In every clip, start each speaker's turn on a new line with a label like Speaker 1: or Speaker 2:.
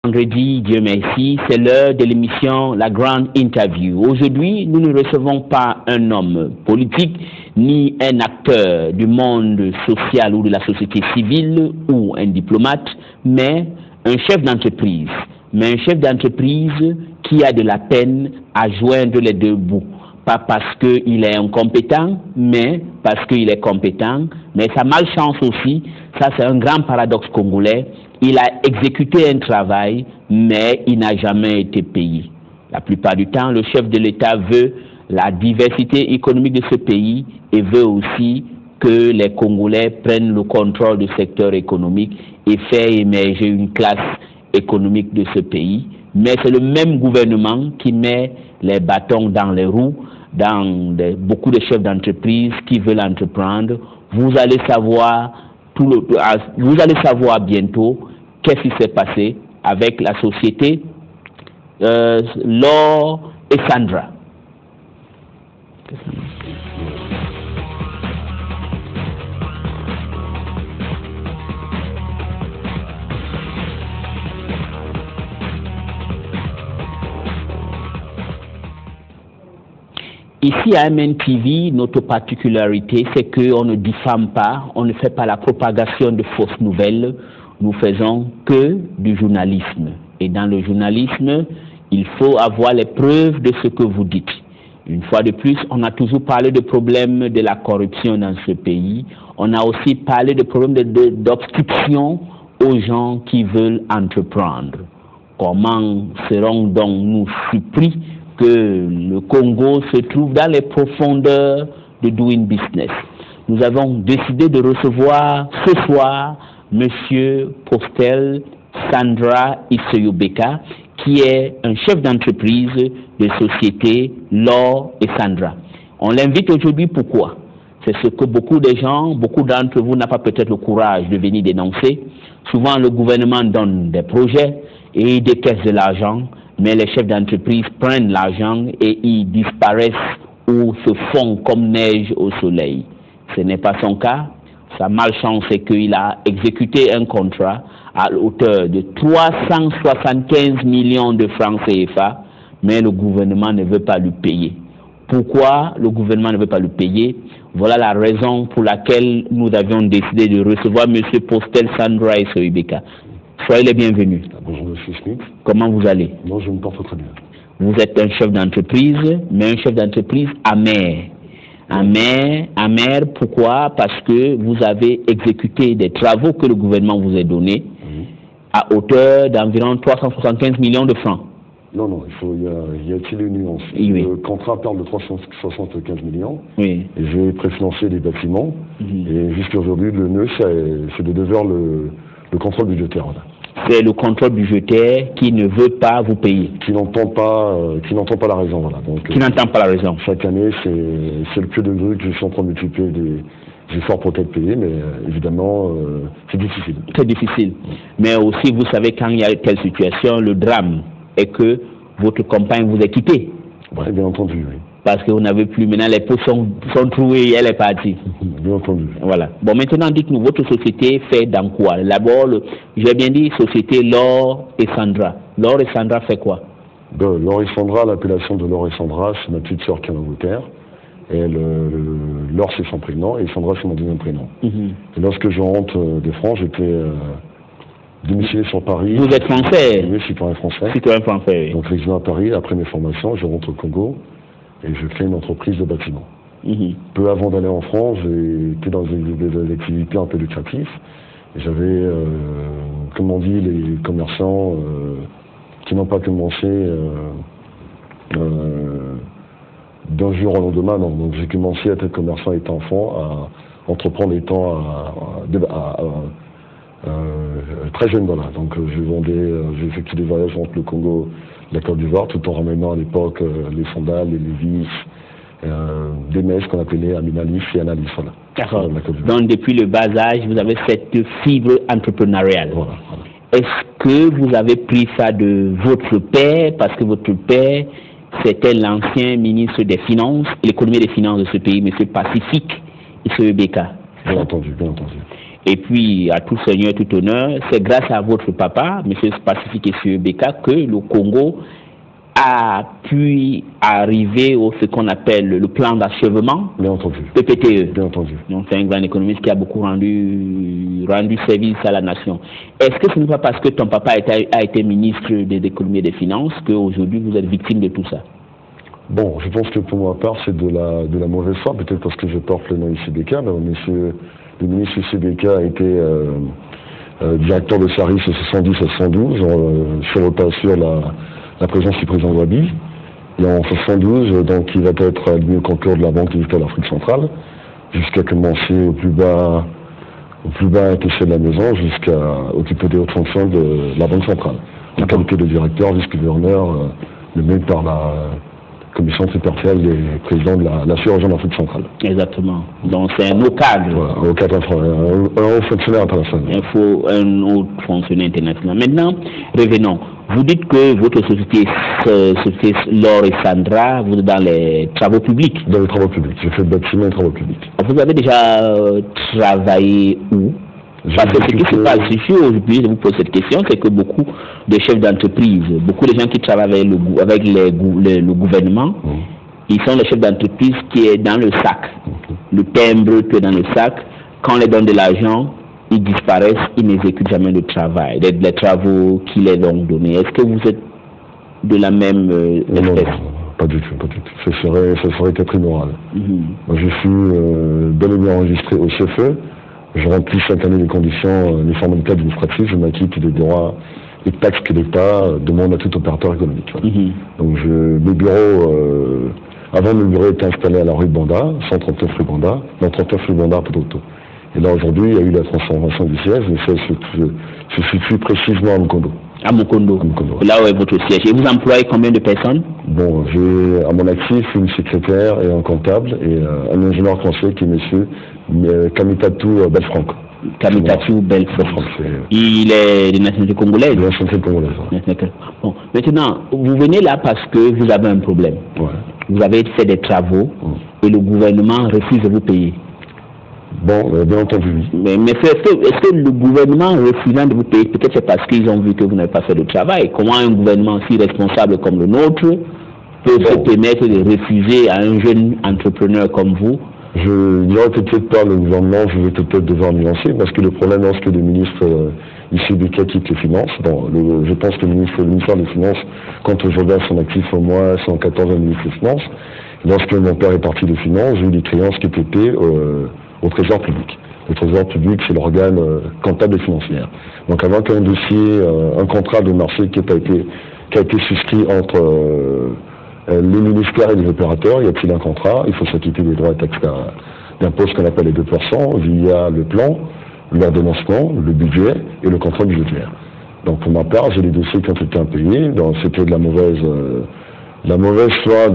Speaker 1: Vendredi, Dieu merci, c'est l'heure de l'émission La Grande Interview. Aujourd'hui, nous ne recevons pas un homme politique ni un acteur du monde social ou de la société civile ou un diplomate, mais un chef d'entreprise. Mais un chef d'entreprise qui a de la peine à joindre les deux bouts. Pas parce qu'il est incompétent, mais parce qu'il est compétent. Mais sa malchance aussi, ça c'est un grand paradoxe congolais. Il a exécuté un travail, mais il n'a jamais été payé. La plupart du temps, le chef de l'État veut la diversité économique de ce pays et veut aussi que les Congolais prennent le contrôle du secteur économique et faire émerger une classe économique de ce pays. Mais c'est le même gouvernement qui met les bâtons dans les roues dans beaucoup de chefs d'entreprise qui veulent entreprendre. Vous allez savoir bientôt qu'est-ce qui s'est passé avec la société Laure et Sandra. Ici à MNTV, notre particularité, c'est qu'on ne diffame pas, on ne fait pas la propagation de fausses nouvelles. Nous faisons que du journalisme. Et dans le journalisme, il faut avoir les preuves de ce que vous dites. Une fois de plus, on a toujours parlé de problèmes de la corruption dans ce pays. On a aussi parlé de problèmes d'obstruction aux gens qui veulent entreprendre. Comment serons donc nous surpris que le Congo se trouve dans les profondeurs de doing business? Nous avons décidé de recevoir ce soir Monsieur Postel Sandra Issoyobeka, qui est un chef d'entreprise de société Laure et Sandra. On l'invite aujourd'hui pourquoi? C'est ce que beaucoup de gens, beaucoup d'entre vous n'ont pas peut-être le courage de venir dénoncer. Souvent le gouvernement donne des projets et il décaisse de l'argent, mais les chefs d'entreprise prennent l'argent et ils disparaissent ou se fondent comme neige au soleil. Ce n'est pas son cas. Sa malchance est qu'il a exécuté un contrat à hauteur de 375 millions de francs CFA, mais le gouvernement ne veut pas lui payer. Pourquoi le gouvernement ne veut pas lui payer? Voilà la raison pour laquelle nous avions décidé de recevoir M. Postel Sandra Issoyobeka. Soyez les bienvenus.
Speaker 2: Bonjour M. Smith.
Speaker 1: Comment vous allez?
Speaker 2: Non, je me porte très bien.
Speaker 1: Vous êtes un chef d'entreprise, mais un chef d'entreprise amer. Amer, pourquoi? Parce que vous avez exécuté des travaux que le gouvernement vous a donnés à hauteur d'environ 375 millions de francs.
Speaker 2: Non, il y a une nuance.
Speaker 1: Oui.
Speaker 2: Le contrat parle de 375 millions.
Speaker 1: Oui.
Speaker 2: Et j'ai préfinancé les bâtiments. Et jusqu'à aujourd'hui, le nœud, c'est de devoir le contrôle budgétaire. Voilà.
Speaker 1: C'est le contrôle budgétaire qui ne veut pas vous payer.
Speaker 2: Qui n'entend pas la raison. Voilà. Donc,
Speaker 1: qui n'entend pas la raison.
Speaker 2: Chaque année, c'est le pied de grue que je suis en train de m'occuper des efforts pour être payé, mais évidemment, c'est difficile.
Speaker 1: Très difficile. Mais aussi, vous savez, quand il y a telle situation, le drame est que votre compagne vous a quitté.
Speaker 2: Oui, bien entendu, oui.
Speaker 1: Parce que vous n'avez plus, maintenant les pots sont troués et elle est partie.
Speaker 2: Bien entendu.
Speaker 1: Voilà. Bon, maintenant, dites-nous, votre société fait dans quoi? D'abord, j'ai bien dit société Laure et Sandra. Laure et Sandra fait quoi?
Speaker 2: Laure et Sandra, l'appellation de Laure et Sandra, c'est ma petite sœur qui est en Angleterre. Et Laure, c'est son prénom, et Sandra, c'est mon deuxième prénom. Et lorsque je rentre de France, j'étais domicilié sur Paris.
Speaker 1: Vous êtes français?
Speaker 2: Oui, citoyen français.
Speaker 1: Citoyen français, oui.
Speaker 2: Donc, résident à Paris, après mes formations, je rentre au Congo. Et je fais une entreprise de bâtiment. Peu avant d'aller en France, j'étais dans des activités un peu lucratives. J'avais, comme on dit, les commerçants qui n'ont pas commencé d'un jour au lendemain. Non. Donc j'ai commencé à être commerçant étant enfant, à entreprendre étant très jeune. Voilà. Donc j'ai effectué des voyages entre le Congo et la Côte d'Ivoire, tout en ramenant à l'époque les sandales, les Levi's, des messes qu'on appelait Aminalif et Analif. Voilà.
Speaker 1: D'accord. Donc depuis le bas âge, vous avez cette fibre entrepreneuriale.
Speaker 2: Voilà.
Speaker 1: Est-ce que vous avez pris ça de votre père, parce que votre père, c'était l'ancien ministre des Finances, l'économie des Finances de ce pays, M. Pacifique Issoyobeka?
Speaker 2: Bien entendu, bien entendu.
Speaker 1: Et puis, à tout seigneur, tout honneur, c'est grâce à votre papa, M. Pacifique Beka, que le Congo a pu arriver au ce qu'on appelle le plan d'achèvement, PPTE.
Speaker 2: Bien entendu.
Speaker 1: Donc c'est un grand économiste qui a beaucoup rendu service à la nation. Est-ce que ce n'est pas parce que ton papa a été ministre des économies et des finances qu'aujourd'hui vous êtes victime de tout ça?
Speaker 2: Bon, je pense que pour ma part c'est de la mauvaise foi, peut-être parce que je porte le nom ICBK. Le ministre ICBK a été directeur de service 70 à 112 sur la présence du président Wabi. Et en 72, donc il va être admis au concours de la Banque digitale d'Afrique centrale, jusqu'à commencer au plus bas échelle de la maison, jusqu'à occuper des hautes fonctions de la Banque centrale. En qualité de directeur, vice-gouverneur, nommé par la commission tripartite des présidents de la région d'Afrique centrale.
Speaker 1: Exactement. Donc c'est un haut cadre.
Speaker 2: Voilà, un haut fonctionnaire international.
Speaker 1: Un haut fonctionnaire international. Maintenant, revenons. Vous dites que votre société Laure et Sandra, vous êtes dans les travaux publics.
Speaker 2: Dans les travaux publics. J'ai fait le bâtiment et travaux publics.
Speaker 1: Vous avez déjà travaillé où? Parce que ce qui se passe ici aujourd'hui, je vous pose cette question, c'est que beaucoup de chefs d'entreprise, beaucoup de gens qui travaillent avec le gouvernement, ils sont les chefs d'entreprise qui est dans le sac. Le timbre qui est dans le sac, quand on les donne de l'argent, ils disparaissent, ils n'exécutent jamais le travail, les travaux qui les ont donnés. Est-ce que vous êtes de la même espèce?
Speaker 2: Non, pas du tout, pas du tout. Ça serait être immoral. Moi, je suis bel et bien enregistré au CFE. Je remplis chaque année les conditions, les formalités administratives, je m'acquitte des droits et taxes que l'État demande à tout opérateur économique. Donc mes bureaux, avant mon bureau était installé à la rue Banda, 139 rue Banda, dans 39 rue Banda Pototo. Et là aujourd'hui, il y a eu la transformation du siège, mais ça se situe précisément à Mukondo.
Speaker 1: À Mukondo. Là où est votre siège. Et vous employez combien de personnes? Bon,
Speaker 2: j'ai à mon actif une secrétaire et un comptable et un ingénieur conseil qui est monsieur Kamitatou Belfranco.
Speaker 1: Kamitatou Belfranco. Il est de nationalité congolaise?
Speaker 2: De nationalité congolaise.
Speaker 1: Bon, maintenant, vous venez là parce que vous avez un problème.
Speaker 2: Ouais.
Speaker 1: Vous avez fait des travaux et le gouvernement refuse de vous payer.
Speaker 2: Bon, bien entendu, oui.
Speaker 1: Mais est-ce que le gouvernement refusant de vous payer, peut-être c'est parce qu'ils ont vu que vous n'avez pas fait le travail? Comment un gouvernement si responsable comme le nôtre peut se permettre de refuser à un jeune entrepreneur comme vous?
Speaker 2: Je dirais peut-être pas le gouvernement, je vais peut-être devoir nuancer, parce que le problème lorsque le ministre ICBK quitte les finances, je pense que le ministère des Finances, quand je regarde son actif au mois 114 au ministre des Finances, lorsque mon père est parti des Finances, j'ai eu des créances qui étaient payées au Trésor public. Le Trésor public, c'est l'organe comptable et financier. Donc avant qu'un dossier, un contrat de marché qui a été souscrit entre les ministères et les opérateurs, y a-t-il un contrat? Il faut s'acquitter des droits et taxes d'impôt, ce qu'on appelle les 2%, via le plan, l'ordonnancement, le budget et le contrat budgétaire. Donc pour ma part, j'ai les dossiers qui ont été impayés, c'était de la mauvaise foi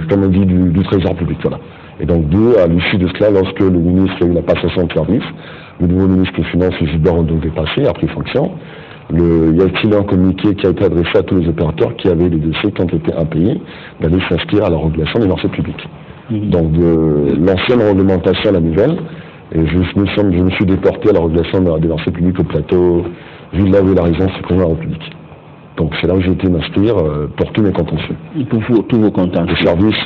Speaker 2: comme on dit, du Trésor public. Voilà. Et donc, à l'issue de cela, lorsque le ministre a eu la passation de service, le nouveau ministre des Finances, Gilbert Ondongé passé, a pris fonction, y a-t-il un communiqué qui a été adressé à tous les opérateurs qui avaient des dossiers qui ont été impayés, d'aller s'inscrire à la régulation des marchés publics. Donc, de l'ancienne réglementation à la nouvelle, et je me suis déporté à la régulation des marchés publics au plateau, ville là où est la résidence du président de la République. Donc c'est là où j'ai été m'inscrire pour tous mes contentieux.
Speaker 1: Pour tous vos contentieux.
Speaker 2: Le service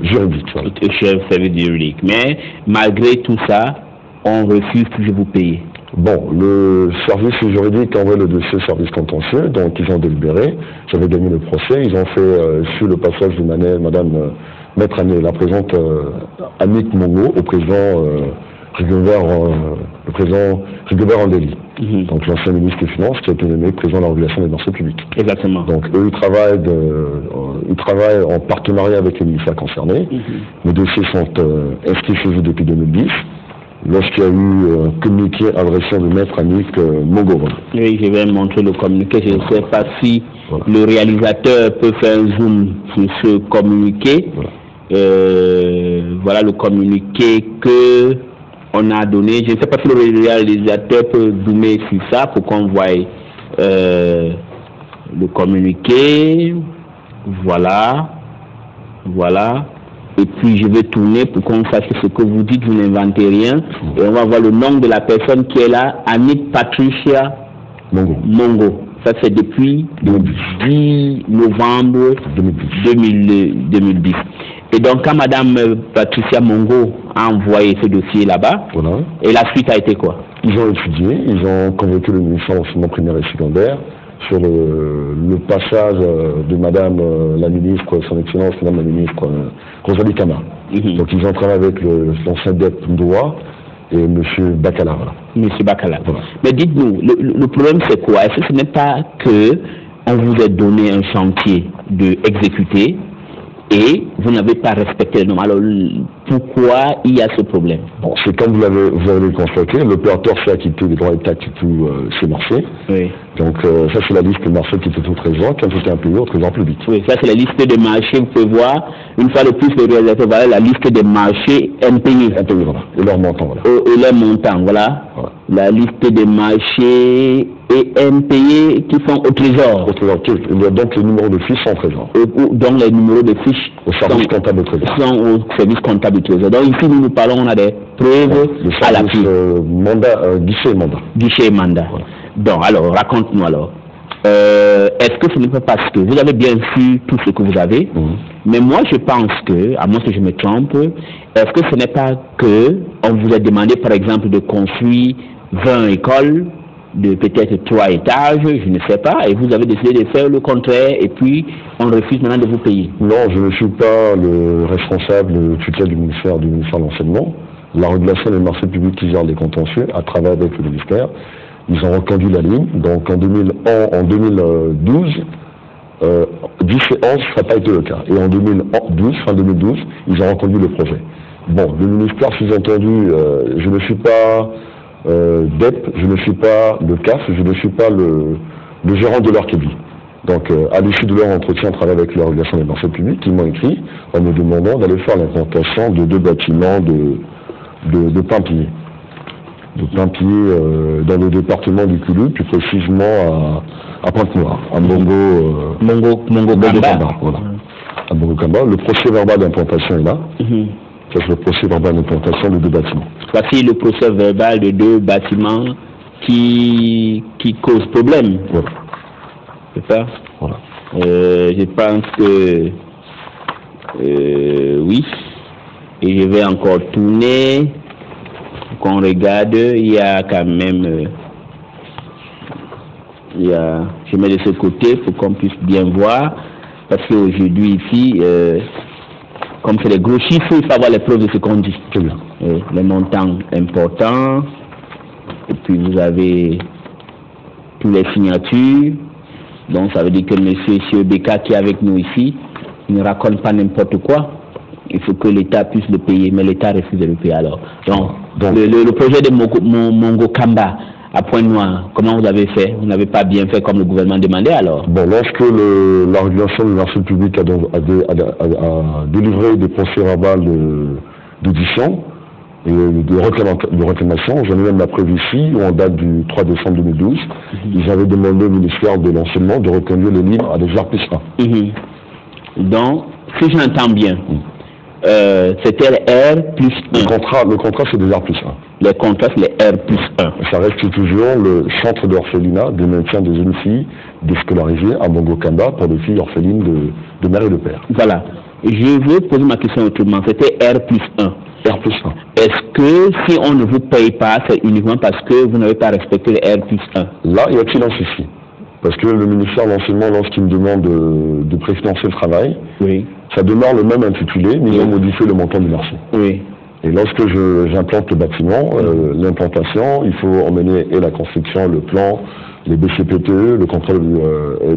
Speaker 2: juridique. Voilà.
Speaker 1: Le service juridique. Mais malgré tout ça, on refuse toujours de vous payer.
Speaker 2: Bon, le service juridique envoie le dossier au service contentieux, donc ils ont délibéré. J'avais gagné le procès. Ils ont fait, sur le passage de Madame Maître Annie, la présente Annick Mongo, au président Rigobert Andeli. Donc l'ancien ministre des Finances qui a été nommé président de la régulation des marchés publics.
Speaker 1: Exactement.
Speaker 2: Donc eux, ils travaillent en partenariat avec les ministères concernés. Les dossiers sont inscrits chez eux depuis 2010. Lorsqu'il y a eu un communiqué adressé de Maître Annick Mongo.
Speaker 1: Oui, je vais montrer le communiqué. Je ne sais pas si le réalisateur peut faire un zoom sur ce communiqué. Voilà le communiqué que on a donné. Je ne sais pas si le réalisateur peut zoomer sur ça pour qu'on voie le communiqué. Voilà. Et puis je vais tourner pour qu'on sache ce que vous dites, vous n'inventez rien. Et on va voir le nom de la personne qui est là, Annick Patricia Mongo. Ça c'est depuis le 10 novembre 2010. Et donc quand Madame Patricia Mongo a envoyé ce dossier là-bas, et la suite a été quoi?
Speaker 2: Ils ont étudié, ils ont convoqué le ministère de l'enseignement primaire et secondaire sur le passage de Madame la ministre, son Excellence Madame la ministre Rosalie Kama. Donc ils ont travaillé avec l'ancien DEP Ndoa et M. Bakala. Voilà.
Speaker 1: Monsieur Bakala. Voilà. Mais dites-nous, le problème c'est quoi? Est-ce que ce n'est pas que on vous a donné un chantier de exécuter et vous n'avez pas respecté les normes? Alors pourquoi il y a ce problème?
Speaker 2: Bon, c'est comme vous avez constaté, l'opérateur s'est acquitté des droits et taxes sur tous ses marchés. Oui. Donc ça c'est la liste des marchés qui étaient au trésor, qui ont été impayés au trésor public.
Speaker 1: Oui, ça c'est la liste des marchés, vous pouvez voir, une fois de plus le réalisateur, voilà la liste des marchés impayés.
Speaker 2: Impayés, voilà. Et leurs montants, voilà.
Speaker 1: Et leurs montants, voilà. La liste des marchés et impayés qui sont au trésor.
Speaker 2: Au trésor, donc les numéros de fiches sont au trésor.
Speaker 1: Donc les numéros de fiches
Speaker 2: au service comptable au trésor.
Speaker 1: Sont au service comptable au trésor. Donc ici nous parlons, on a des preuves à l'appui.
Speaker 2: Guichet et mandat.
Speaker 1: Guichet et mandat. Voilà. Donc alors, raconte-nous alors. Est-ce que ce n'est pas parce que vous avez bien su tout ce que vous avez, mais moi je pense que, à moins que je me trompe, est-ce que ce n'est pas que on vous a demandé par exemple de construire 20 écoles de peut-être 3 étages, je ne sais pas, et vous avez décidé de faire le contraire et puis on refuse maintenant de vous payer?
Speaker 2: Non, je ne suis pas le responsable tutelle du ministère de l'Enseignement. La régulation des marchés publics qui gère les contentieux à travers avec le ministère. Ils ont reconduit la ligne, donc en 2012, 10 et 11, ça n'a pas été le cas. Et en 2012, fin 2012, ils ont reconduit le projet. Bon, le ministère, sous-entendu, je ne suis pas DEP, je ne suis pas le CAF, je ne suis pas le gérant de leur crédit. Donc, à l'issue de leur entretien, à travers avec la régulation des marchés publics, ils m'ont écrit en me demandant d'aller faire l'implantation de 2 bâtiments de Paimpillé. De Paimpillé dans le département du Kulu, plus précisément à Pointe-Noire, à Mongo Kamba. Voilà. À Mongo Kamba. Le procès verbal d'implantation est là. Ça, c'est le procès verbal d'implantation de 2 bâtiments.
Speaker 1: Voici le procès verbal de 2 bâtiments qui causent problème.
Speaker 2: Voilà.
Speaker 1: C'est ça?
Speaker 2: Voilà.
Speaker 1: Je pense que oui. Et je vais encore tourner. Qu'on regarde, il y a quand même, je mets de ce côté pour qu'on puisse bien voir, parce qu'aujourd'hui ici, comme c'est des gros chiffres, il faut avoir les preuves de ce qu'on dit. Les montants importants, et puis vous avez tous les signatures, donc ça veut dire que M. Beka qui est avec nous ici, il ne raconte pas n'importe quoi. Il faut que l'État puisse le payer, mais l'État refuse de le payer alors. Donc le projet de Mongo Kamba à Pointe-Noire, comment vous avez fait? Vous n'avez pas bien fait comme le gouvernement demandait alors?
Speaker 2: Bon, lorsque la régulation du marché public a délivré des procès verbales d'audition et de réclamation, j'en ai même la preuve ici, où en date du 3 décembre 2012, ils avaient demandé au ministère de l'Enseignement de reconduire les livres à des R+1.
Speaker 1: Donc, si j'entends bien, c'était les R+1.
Speaker 2: Le contrat c'est des R+1.
Speaker 1: Les contrats c'est les R+1.
Speaker 2: Ça reste toujours le centre d'orphelinat de maintien des jeunes filles déscolarisées à Mongo Kamba pour les filles orphelines de mère et de père.
Speaker 1: Voilà. Je veux poser ma question autrement. C'était R+1.
Speaker 2: R+1.
Speaker 1: Est-ce que si on ne vous paye pas, c'est uniquement parce que vous n'avez pas respecté les R+1?
Speaker 2: Là, y a-t-il un souci? Parce que le ministère de l'Enseignement, lorsqu'il me demande de préfinancer le travail, ça demeure le même intitulé, mais ils ont modifié le montant du marché. Et lorsque j'implante le bâtiment, l'implantation, il faut emmener et la construction, le plan, les BCPTE, le contrôle,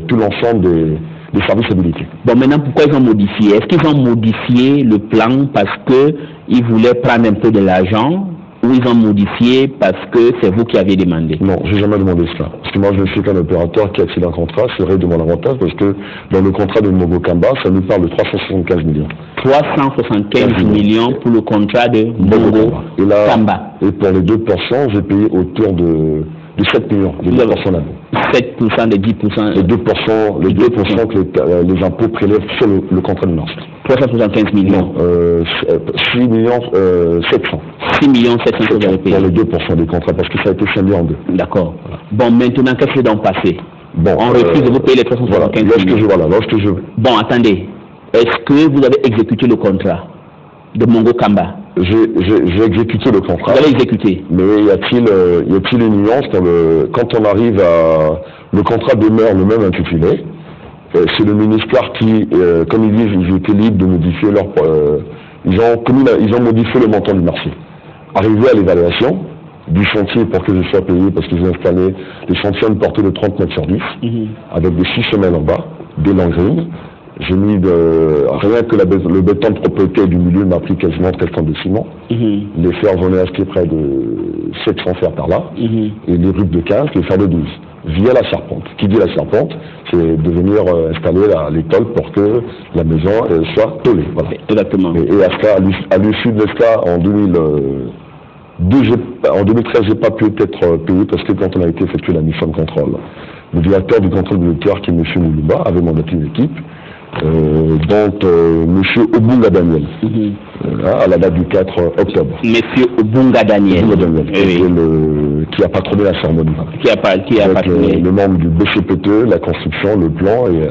Speaker 2: tout l'ensemble des services habilités.
Speaker 1: Bon, maintenant, pourquoi ils ont modifié? Est-ce qu'ils ont modifié le plan parce qu'ils voulaient prendre un peu de l'argent, ou ils ont modifié parce que c'est vous qui avez demandé?
Speaker 2: Non, j'ai jamais demandé cela. Parce que moi, je ne suis qu'un opérateur qui accède à un contrat, serait de mon avantage, parce que dans le contrat de Mongo Kamba, ça nous parle de 375 millions.
Speaker 1: 375 millions pour le contrat de Mongo Kamba.
Speaker 2: Et pour les 2%, j'ai payé autour de De 7 millions, de 2% d'année.
Speaker 1: 7% des 10%.
Speaker 2: Les 2% que les impôts prélèvent sur le contrat de marché.
Speaker 1: 375 millions.
Speaker 2: 6 millions 700.
Speaker 1: 6 millions 700 que vous avez payé.
Speaker 2: Pour les 2% des contrats, parce que ça a été scindé en deux.
Speaker 1: D'accord. Voilà. Bon, maintenant, qu'est-ce qui est donc passé?
Speaker 2: Bon,
Speaker 1: on refuse de vous payer les 375 millions.
Speaker 2: Lorsque je...
Speaker 1: Bon, attendez. Est-ce que vous avez exécuté le contrat de Mongo Kamba?
Speaker 2: J'ai exécuté le contrat.
Speaker 1: Vous avez exécuté.
Speaker 2: Mais y a-t-il une nuance quand on arrive à... Le contrat demeure le même intitulé. C'est le ministère qui, comme ils disent, ils étaient libres de modifier leur... ils ont modifié le montant du marché. Arrivé à l'évaluation du chantier pour que je sois payé, parce qu'ils ont installé les chantiers à une portée de 30 mètres sur 10, avec des 6 semelles en bas, des langrines. J'ai mis rien que le béton de propreté du milieu m'a pris quasiment 13 tonnes de ciment. Les fers venaient acheter près de 700 fers par là. Et les rubes de 15, les fers de 12. Via la charpente. Qui dit la charpente, c'est de venir installer l'école pour que la maison soit tollée. Voilà.
Speaker 1: Exactement.
Speaker 2: Et à l'issue de l'ESCA, en 2013, j'ai pas pu être payé parce que quand on a été effectué la mission de contrôle, le directeur du contrôle budgétaire, qui est M. Moulumba, avait mandaté une équipe. M. Obunga Daniel, à la date du 4 octobre.
Speaker 1: M. Obunga Daniel,
Speaker 2: qui a patronné la cérémonie.
Speaker 1: Qui a patronné.
Speaker 2: Le membre du BCPTE, la construction, le plan et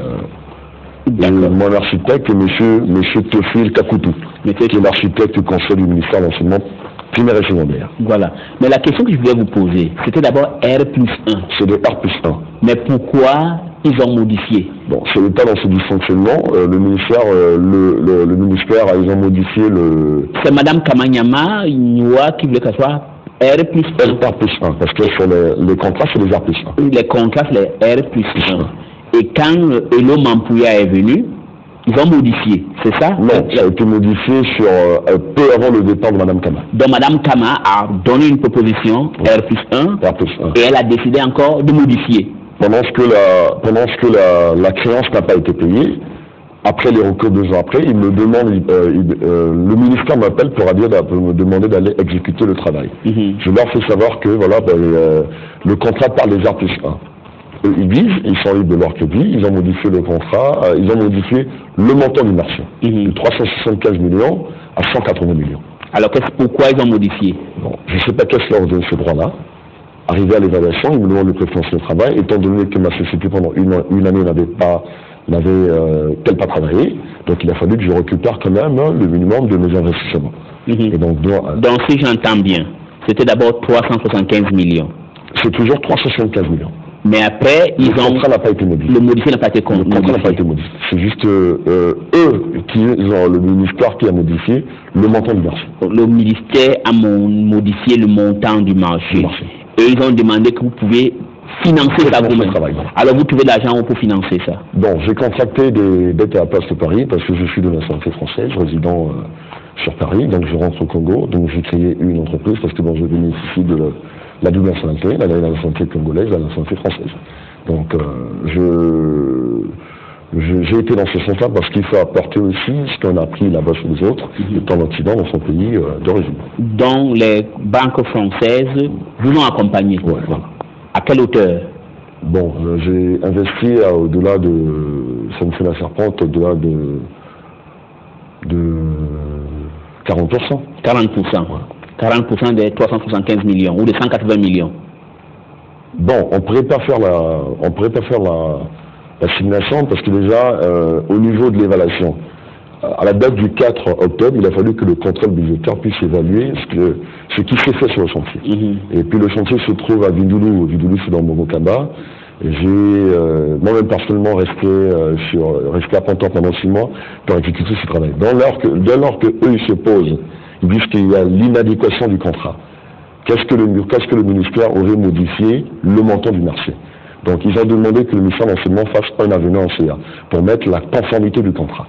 Speaker 2: mon architecte, M. Théophile Kakoutou, qui est l'architecte du conseil du ministère de l'enseignement primaire et secondaire.
Speaker 1: Voilà. Mais la question que je voulais vous poser, c'était d'abord R+1.
Speaker 2: C'est de R+1.
Speaker 1: Mais pourquoi ils ont modifié?
Speaker 2: Bon, c'est l'état dans ce dysfonctionnement. Le ministère, ils ont modifié le...
Speaker 1: C'est Mme Kamanyama, Nyoua, qui voulait que ce soit R+1.
Speaker 2: R+1, parce que sur les contrats, c'est les R+1.
Speaker 1: Les contrats, c'est les R+1. Et quand Elo Mampouya est venu, ils ont modifié, c'est ça?
Speaker 2: Non, ça a été modifié peu avant le départ de Mme Kama.
Speaker 1: Donc Mme Kama a donné une proposition R+1
Speaker 2: R+1.
Speaker 1: Et elle a décidé encore de modifier.
Speaker 2: Pendant ce que la créance n'a pas été payée, après les recours 2 ans après, il me demande, le ministère m'appelle pour me demander d'aller exécuter le travail. Je leur fais savoir que voilà, le contrat parle des R+1. Ils disent, ils sont libres de leur crédit, ils ont modifié le contrat, ils ont modifié le montant du marché, de 375 millions à 180 millions.
Speaker 1: Alors pourquoi ils ont modifié?
Speaker 2: Bon, je ne sais pas qu'est-ce leur donne ce droit-là. Arrivé à l'évaluation, ils me demandent le préférence de travail, étant donné que ma société pendant une année n'avait pas travaillé, donc il a fallu que je récupère quand même le minimum de mes investissements. Et donc
Speaker 1: si j'entends bien, c'était d'abord 375 millions.
Speaker 2: C'est toujours 375 millions.
Speaker 1: Mais après,
Speaker 2: le contrat n'a pas été modifié.
Speaker 1: Le modifié n'a pas été modifié.
Speaker 2: Le contrat n'a pas été modifié. C'est juste le ministère qui a modifié le montant du marché.
Speaker 1: Le ministère a modifié le montant du marché. Et ils ont demandé que vous pouvez financer ça vous-même. Alors vous trouvez de l'argent pour financer ça?
Speaker 2: Bon, j'ai contracté des dettes à la place de Paris parce que je suis de nationalité française, résident sur Paris, donc je rentre au Congo, donc j'ai créé une entreprise parce que je bénéficie de la double nationalité, la nationalité congolaise, la nationalité française. Donc j'ai été dans ce sens-là parce qu'il faut apporter aussi ce qu'on a appris là-bas sur les autres, étant l'Occident dans son pays d'origine.
Speaker 1: Donc les banques françaises vous ont accompagné?
Speaker 2: Oui, voilà.
Speaker 1: À quelle hauteur?
Speaker 2: Bon, j'ai investi au-delà de, ça me fait la serpente, au-delà de 40%.
Speaker 1: 40%. 40% des 375 millions ou des 180 millions.
Speaker 2: Bon, on pourrait pas faire la simulation parce que déjà, au niveau de l'évaluation, à la date du 4 octobre, il a fallu que le contrôle budgétaire puisse évaluer ce qui s'est fait sur le chantier. Et puis le chantier se trouve à Vindoulou. Vindoulou, c'est dans Mongo Kamba. J'ai moi-même personnellement resté à Pantoute pendant 6 mois pour exécuter ce travail. Dès lors que eux ils se posent, ils disent qu'il y a l'inadéquation du contrat. Qu'est-ce que le ministère aurait modifié le montant du marché? Donc ils ont demandé que le ministère de l'enseignement fasse un avenant en CA pour mettre la conformité du contrat.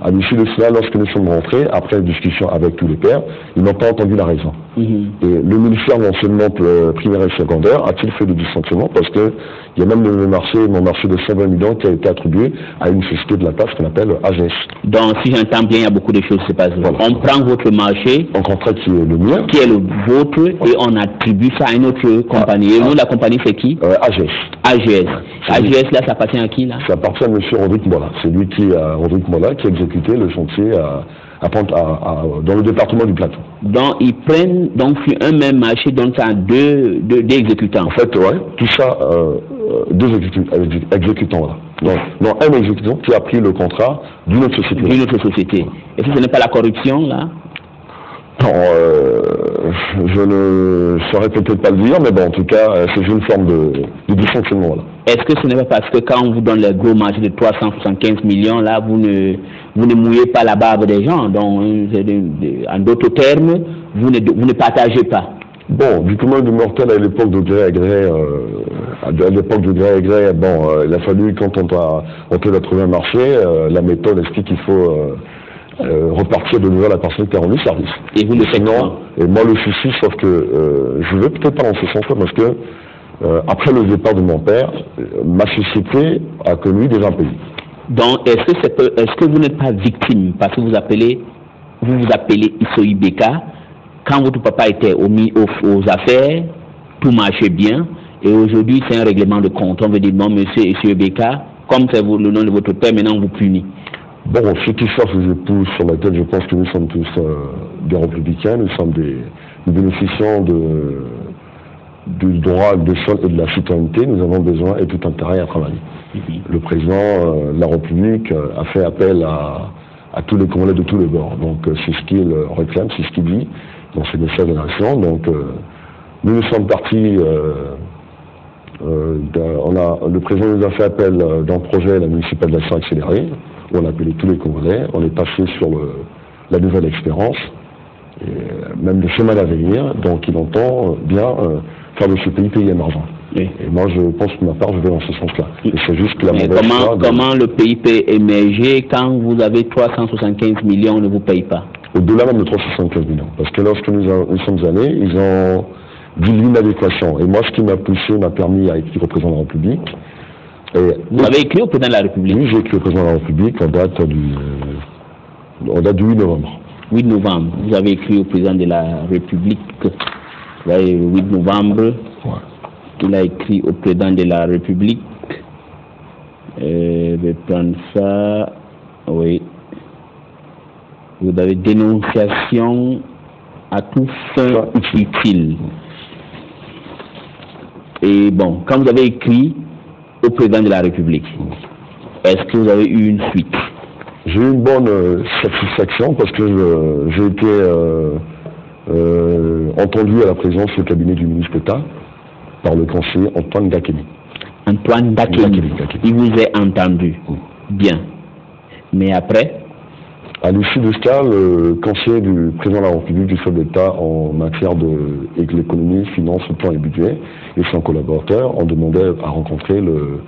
Speaker 2: À l'issue de cela, lorsque nous sommes rentrés, après discussion avec tous les pairs, ils n'ont pas entendu la raison. Et le ministère de l'enseignement primaire et secondaire a-t-il fait du dysfonctionnement parce que il y a même mon marché de 120 millions qui a été attribué à une société de la place qu'on appelle AGS.
Speaker 1: Donc, si j'entends bien, il y a beaucoup de choses qui se passent. Voilà. On prend votre marché,
Speaker 2: un contrat qui est le mien,
Speaker 1: qui est le vôtre, et on attribue ça à une autre compagnie. Et nous, la compagnie, c'est qui? AGS. AGS. AGS, là, ça appartient à qui, là?
Speaker 2: Ça appartient à M. Rodrigue Mola. C'est lui Rodrigue Mola, qui a exécuté le chantier dans le département du Plateau.
Speaker 1: Donc, ils prennent donc sur un même marché, donc ça a deux exécutants. En
Speaker 2: fait, ouais, tout ça, deux exécutants là. Donc, un exécutant qui a pris le contrat d'une autre société.
Speaker 1: D'une autre société. Et si ce n'est pas la corruption, là?
Speaker 2: Non, je ne saurais peut-être pas le dire, mais bon, en tout cas, c'est une forme de dysfonctionnement là.
Speaker 1: Est-ce que ce n'est pas parce que quand on vous donne les gros marchés de 375 millions, là, vous ne mouillez pas la barbe des gens? Donc, en d'autres termes, vous ne partagez pas?
Speaker 2: Bon, du commun de mortel à l'époque de gré à gré, il a fallu, quand on a trouvé un marché, la méthode explique qu'il faut repartir de nouveau à la personne qui a rendu service.
Speaker 1: Et vous le faites non?
Speaker 2: Et moi, le souci, sauf que je ne vais peut-être pas dans ce sens-là, parce que après le départ de mon père, ma société a connu des impayés.
Speaker 1: Donc, est-ce que vous n'êtes pas victime parce que vous vous appelez Issoï Beka? Quand votre papa était aux affaires, tout marchait bien, et aujourd'hui c'est un règlement de compte. On veut dire non, monsieur Beka, comme c'est le nom de votre père, maintenant on vous punit.
Speaker 2: Bon, ceux qui cherchent les épouses sur la tête, je pense que nous sommes tous des républicains, nous bénéficions du droit de sol et de la citoyenneté, nous avons besoin et tout intérêt à travailler. Le président de la République a fait appel à tous les Congolais de tous les bords, donc c'est ce qu'il réclame, c'est ce qu'il dit dans ses messages de nation. Donc nous sommes partis, le président nous a fait appel d'un projet à la municipalisation accélérée, où on a appelé tous les Congolais, on est passé sur la nouvelle expérience, et même le chemin d'avenir, donc il entend bien faire de ce pays émergent. Oui. Et moi, je pense que ma part, je vais dans ce sens-là. Et c'est juste que
Speaker 1: comment le pays peut émerger quand vous avez 375 millions, on ne vous paye pas?
Speaker 2: Au-delà même de 375 millions. Parce que lorsque nous sommes allés, ils ont dit l'inadéquation. Et moi, ce qui m'a poussé, m'a permis à écrire au président de la République.
Speaker 1: Vous avez écrit au président de la République?
Speaker 2: Oui, j'ai écrit au président de la République en date du 8 novembre.
Speaker 1: 8 novembre. Vous avez écrit au président de la République le 8 novembre. Ouais. Il a écrit au président de la République. Je vais prendre ça. Oui. Vous avez dénonciation à tout fin utile. Et bon, quand vous avez écrit au président de la République, est-ce que vous avez eu une suite?
Speaker 2: J'ai eu une bonne satisfaction parce que j'ai été entendu à la présence du cabinet du ministre d'État par le conseiller Antoine Gakemi.
Speaker 1: Antoine Gakemi. Il vous est entendu. Bien. Mais après?
Speaker 2: À l'issue de ce cas, le conseiller du président de la République, du chef d'État en matière de l'économie, finance, plan et budget, et son collaborateur ont demandé à rencontrer le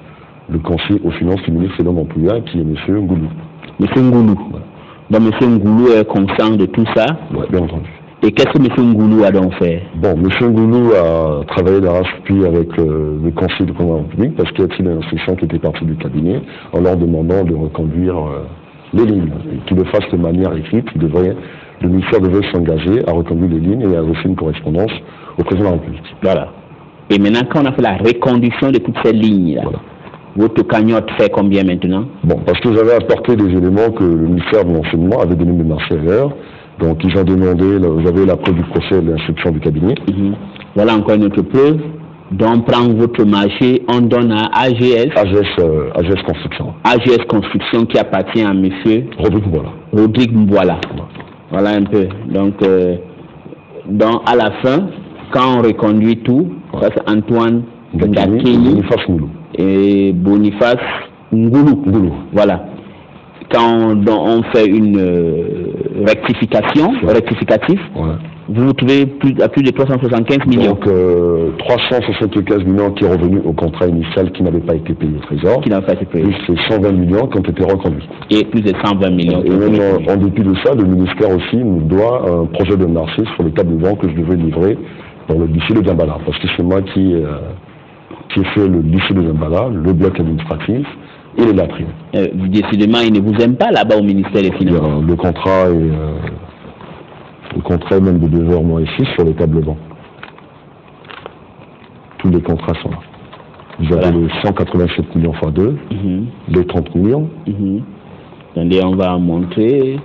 Speaker 2: conseiller aux finances du ministre de l'Emploi, qui est M. Ngoulou.
Speaker 1: M. Ngoulou. Voilà. Donc M. Ngoulou est conscient de tout ça?
Speaker 2: Oui, bien entendu.
Speaker 1: Et qu'est-ce que M. Ngoulou a donc fait?
Speaker 2: Bon, M. Ngoulou a travaillé d'arrache-pied avec le conseiller du président de la République parce qu'il y a une instruction qui était partie du cabinet en leur demandant de reconduire les lignes, et qu'ils le fassent de manière écrite. Le ministère devait s'engager à reconduire les lignes et à refaire une correspondance au président de la République.
Speaker 1: Voilà. Et maintenant, quand on a fait la reconduction de toutes ces lignes-là, voilà. Votre cagnotte fait combien maintenant? Bon,
Speaker 2: parce que j'avais apporté des éléments que le ministère de l'Enseignement avait donné de marché ailleurs. Donc ils ont demandé, vous avez la preuve du procès et de l'instruction du cabinet.
Speaker 1: Voilà encore une autre preuve. Donc on prend votre marché, on donne à AGS.
Speaker 2: AGS Construction.
Speaker 1: AGS Construction qui appartient à monsieur
Speaker 2: Rodrigue Mboila.
Speaker 1: Voilà un peu. Donc à la fin, quand on reconduit tout, ça c'est Antoine Gakemi et Boniface Ngoulou. Voilà. Quand on fait une rectificatif, Vous vous trouvez à plus de 375 millions.
Speaker 2: Donc 375 millions qui est revenu au contrat initial qui n'avait pas été payé au Trésor.
Speaker 1: Qui n'avait pas été payé.
Speaker 2: Plus les 120 millions qui ont été reconduits.
Speaker 1: Et plus de 120 millions.
Speaker 2: Et même en dépit de ça, le ministère aussi nous doit un projet de marché sur le tableau que je devais livrer pour le lycée de Djambala. Parce que c'est moi qui ai fait le lycée de Djambala, le bloc administratif et les latrines.
Speaker 1: Décidément, ils ne vous aiment pas là-bas au ministère des Finances.
Speaker 2: Le contrat est même de 2 heures moins ici sur les tables bancs. Tous les contrats sont là. Vous avez les 187 millions x 2, les 30 millions.
Speaker 1: Attendez, on va montrer.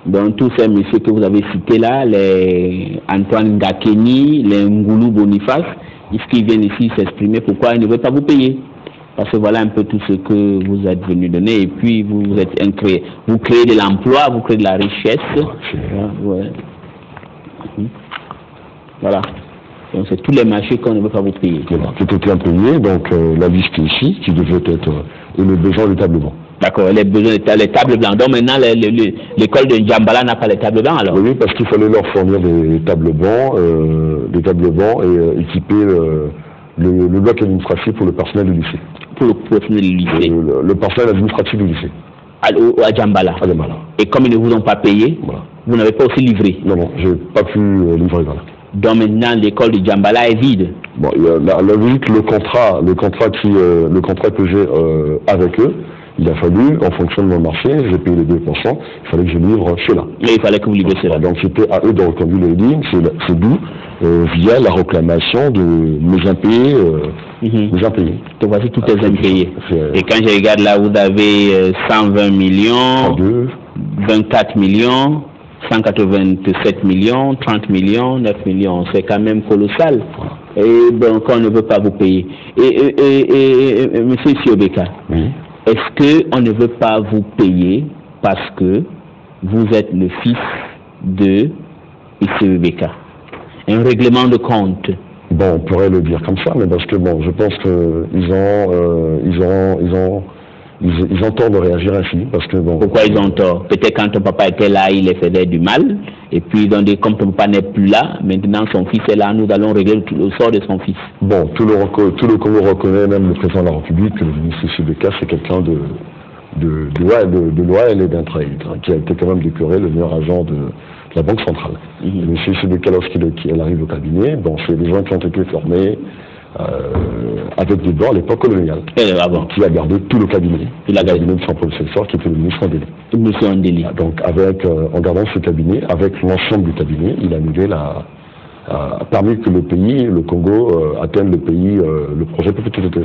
Speaker 1: Donc tous ces messieurs que vous avez cités là, les Antoine Ngakeni, les Ngoulou Boniface, ils viennent ici s'exprimer pourquoi ils ne veulent pas vous payer. Parce que voilà un peu tout ce que vous êtes venu donner et puis vous créez de l'emploi, vous créez de la richesse. Voilà. Donc c'est tous les marchés qu'on ne veut pas vous payer.
Speaker 2: Voilà. Tout était impayé, donc la liste ici qui devait être et le besoin des tables blancs.
Speaker 1: D'accord, les besoins les tables blancs. Donc maintenant l'école de Djambala n'a pas les tables blancs alors?
Speaker 2: Oui, parce qu'il fallait leur fournir des tables blancs et équiper le bloc administratif pour le personnel du lycée.
Speaker 1: Pour le personnel du lycée.
Speaker 2: Le personnel administratif du lycée.
Speaker 1: À Djambala.
Speaker 2: À Djambala.
Speaker 1: Et comme ils ne vous ont pas payé, voilà. Vous n'avez pas aussi livré?
Speaker 2: Non, j'ai pas pu livrer. Voilà.
Speaker 1: Donc maintenant l'école de Djambala est vide.
Speaker 2: Bon, le contrat que j'ai avec eux, il a fallu, en fonction de mon marché, j'ai payé les 2%, il fallait que je livre cela.
Speaker 1: Et il fallait que vous livrez cela.
Speaker 2: Donc c'était à eux de reconduire les lignes, c'est d'où, via la réclamation de mes impayés.
Speaker 1: Donc voici tous les impayés. Et quand je regarde là, vous avez 120 millions, 24 millions, 187 millions, 30 millions, 9 millions, c'est quand même colossal. Et donc on ne veut pas vous payer. Et monsieur Siobeka, est-ce qu'on ne veut pas vous payer parce que vous êtes le fils de Siobeka? Un règlement de compte.
Speaker 2: Bon, on pourrait le dire comme ça, mais parce que bon, je pense qu'ils ont tort de réagir ainsi, parce que bon.
Speaker 1: Pourquoi ils ont tort? Peut-être quand ton papa était là, il les faisait du mal, et puis ils ont dit comme ton papa n'est plus là, maintenant son fils est là, nous allons régler le sort de son fils. Bon,
Speaker 2: tout le Congo reconnaît, même le président de la République, que le ministre Siobeka, c'est quelqu'un de loyal et d'intrègue, qui a été quand même décoré le meilleur agent de la Banque centrale. M. Siobeka, lorsqu'il arrive au cabinet, bon, c'est des gens qui ont été formés avec des blancs à l'époque coloniale, qui a gardé tout le cabinet. Le cabinet de Jean-Paul Cessor, qui était le ministre Ndéli. Donc, en gardant ce cabinet, avec l'ensemble du cabinet, il a annulé a permis que le Congo, atteigne le projet PPTT.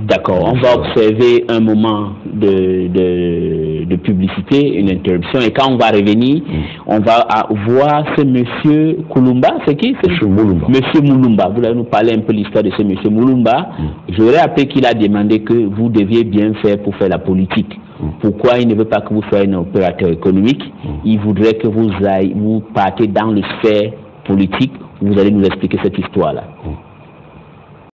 Speaker 1: D'accord, on va observer un moment de publicité, une interruption, et quand on va revenir, on va voir ce monsieur Koulumba, c'est qui?
Speaker 2: Monsieur Moulumba.
Speaker 1: Monsieur Moulumba, vous allez nous parler un peu de l'histoire de ce monsieur Moulumba. J'aurais appris qu'il a demandé que vous deviez bien faire pour faire la politique. Pourquoi il ne veut pas que vous soyez un opérateur économique? Il voudrait que vous partez dans le sphère politique. Vous allez nous expliquer cette histoire-là.